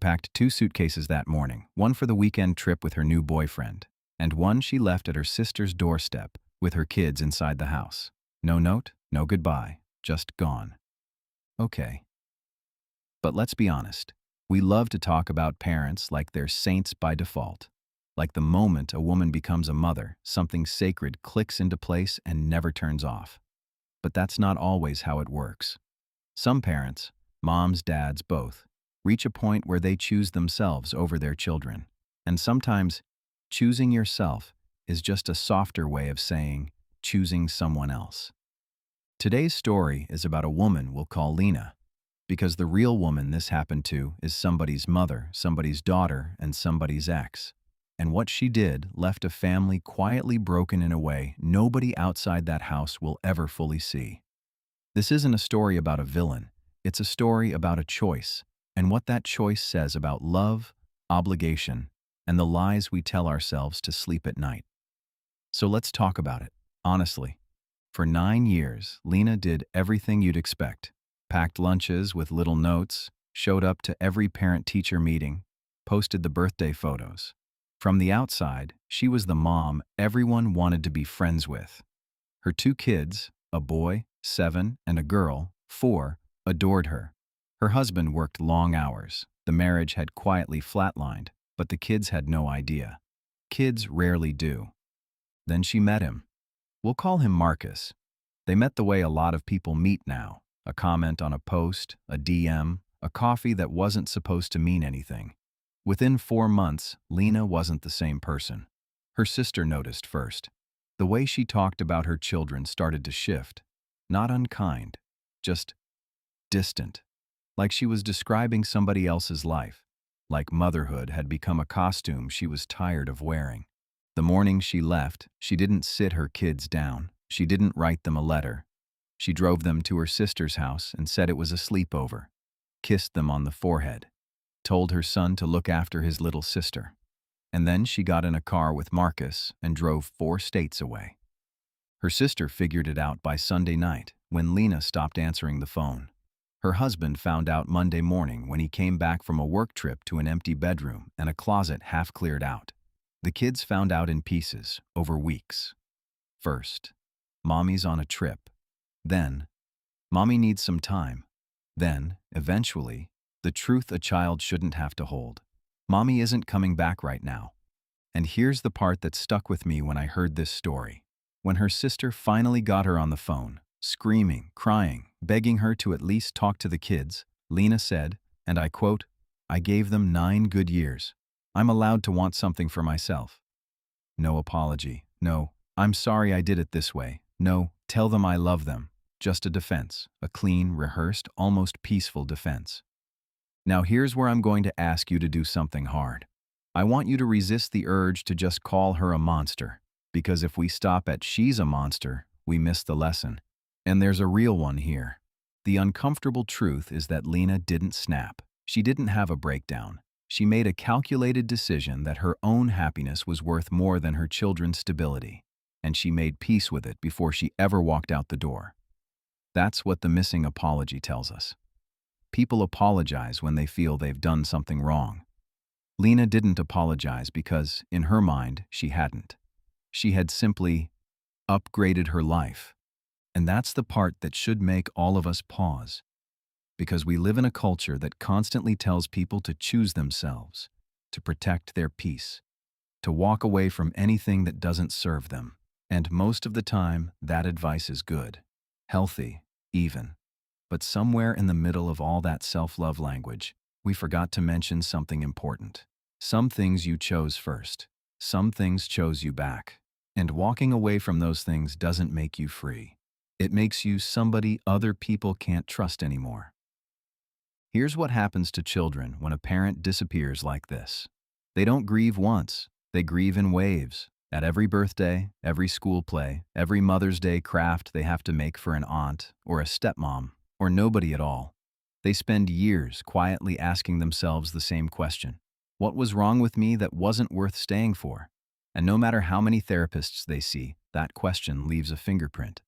packed 2 suitcases that morning, one for the weekend trip with her new boyfriend, and one she left at her sister's doorstep with her kids inside the house. No note, no goodbye, just gone. Okay. But let's be honest. We love to talk about parents like they're saints by default. Like the moment a woman becomes a mother, something sacred clicks into place and never turns off. But that's not always how it works. Some parents, moms, dads, both, reach a point where they choose themselves over their children. And sometimes, choosing yourself is just a softer way of saying choosing someone else. Today's story is about a woman we'll call Lena, because the real woman this happened to is somebody's mother, somebody's daughter, and somebody's ex. And what she did left a family quietly broken in a way nobody outside that house will ever fully see. This isn't a story about a villain. It's a story about a choice, and what that choice says about love, obligation, and the lies we tell ourselves to sleep at night. So let's talk about it, honestly. For 9 years, Lena did everything you'd expect. Packed lunches with little notes, showed up to every parent-teacher meeting, posted the birthday photos. From the outside, she was the mom everyone wanted to be friends with. Her 2 kids, a boy, 7, and a girl, 4, adored her. Her husband worked long hours. The marriage had quietly flatlined, but the kids had no idea. Kids rarely do. Then she met him. We'll call him Marcus. They met the way a lot of people meet now. A comment on a post, a DM, a coffee that wasn't supposed to mean anything. Within 4 months, Lena wasn't the same person. Her sister noticed first. The way she talked about her children started to shift. Not unkind, just distant. Like she was describing somebody else's life. Like motherhood had become a costume she was tired of wearing. The morning she left, she didn't sit her kids down. She didn't write them a letter. She drove them to her sister's house and said it was a sleepover. Kissed them on the forehead. Told her son to look after his little sister. And then she got in a car with Marcus and drove 4 states away. Her sister figured it out by Sunday night when Lena stopped answering the phone. Her husband found out Monday morning when he came back from a work trip to an empty bedroom and a closet half cleared out. The kids found out in pieces over weeks. First, Mommy's on a trip. Then, Mommy needs some time. Then, eventually, the truth a child shouldn't have to hold. Mommy isn't coming back right now. And here's the part that stuck with me when I heard this story. When her sister finally got her on the phone, screaming, crying, begging her to at least talk to the kids, Lena said, and I quote, "I gave them 9 good years. I'm allowed to want something for myself." No apology. No, "I'm sorry I did it this way." No, "Tell them I love them." Just a defense, a clean, rehearsed, almost peaceful defense. Now here's where I'm going to ask you to do something hard. I want you to resist the urge to just call her a monster, because if we stop at "she's a monster," we miss the lesson. And there's a real one here. The uncomfortable truth is that Lena didn't snap. She didn't have a breakdown. She made a calculated decision that her own happiness was worth more than her children's stability, and she made peace with it before she ever walked out the door. That's what the missing apology tells us. People apologize when they feel they've done something wrong. Lena didn't apologize because, in her mind, she hadn't. She had simply upgraded her life. And that's the part that should make all of us pause. Because we live in a culture that constantly tells people to choose themselves, to protect their peace, to walk away from anything that doesn't serve them. And most of the time, that advice is good, healthy, even. But somewhere in the middle of all that self-love language, we forgot to mention something important. Some things you chose first. Some things chose you back. And walking away from those things doesn't make you free. It makes you somebody other people can't trust anymore. Here's what happens to children when a parent disappears like this. They don't grieve once. They grieve in waves. At every birthday, every school play, every Mother's Day craft they have to make for an aunt or a stepmom, or nobody at all. They spend years quietly asking themselves the same question. What was wrong with me that wasn't worth staying for? And no matter how many therapists they see, that question leaves a fingerprint.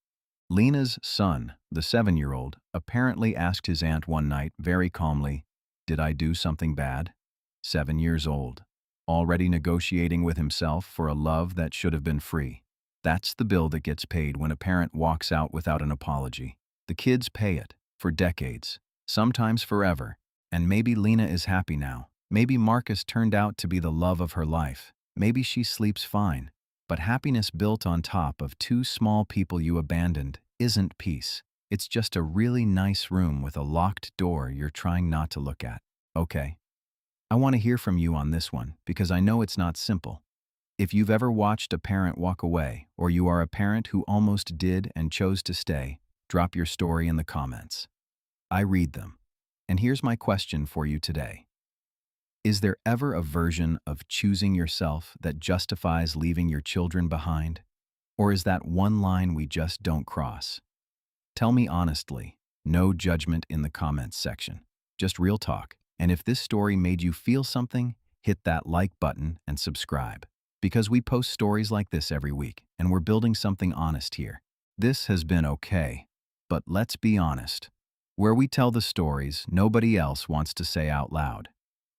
Lena's son, the 7-year-old, apparently asked his aunt one night very calmly, "Did I do something bad?" 7 years old, already negotiating with himself for a love that should have been free. That's the bill that gets paid when a parent walks out without an apology. The kids pay it, for decades, sometimes forever, and maybe Lena is happy now. Maybe Marcus turned out to be the love of her life. Maybe she sleeps fine. But happiness built on top of two small people you abandoned isn't peace. It's just a really nice room with a locked door you're trying not to look at. Okay. I want to hear from you on this one because I know it's not simple. If you've ever watched a parent walk away, or you are a parent who almost did and chose to stay, drop your story in the comments. I read them. And here's my question for you today. Is there ever a version of choosing yourself that justifies leaving your children behind? Or is that one line we just don't cross? Tell me honestly, no judgment in the comments section, just real talk. And if this story made you feel something, hit that like button and subscribe. Because we post stories like this every week, and we're building something honest here. This has been okay, but let's be honest. Where we tell the stories nobody else wants to say out loud.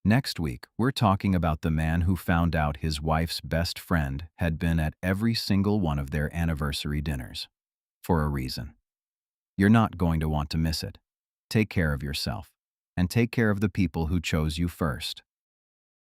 Next week, we're talking about the man who found out his wife's best friend had been at every single one of their anniversary dinners. For a reason. You're not going to want to miss it. Take care of yourself. And take care of the people who chose you first.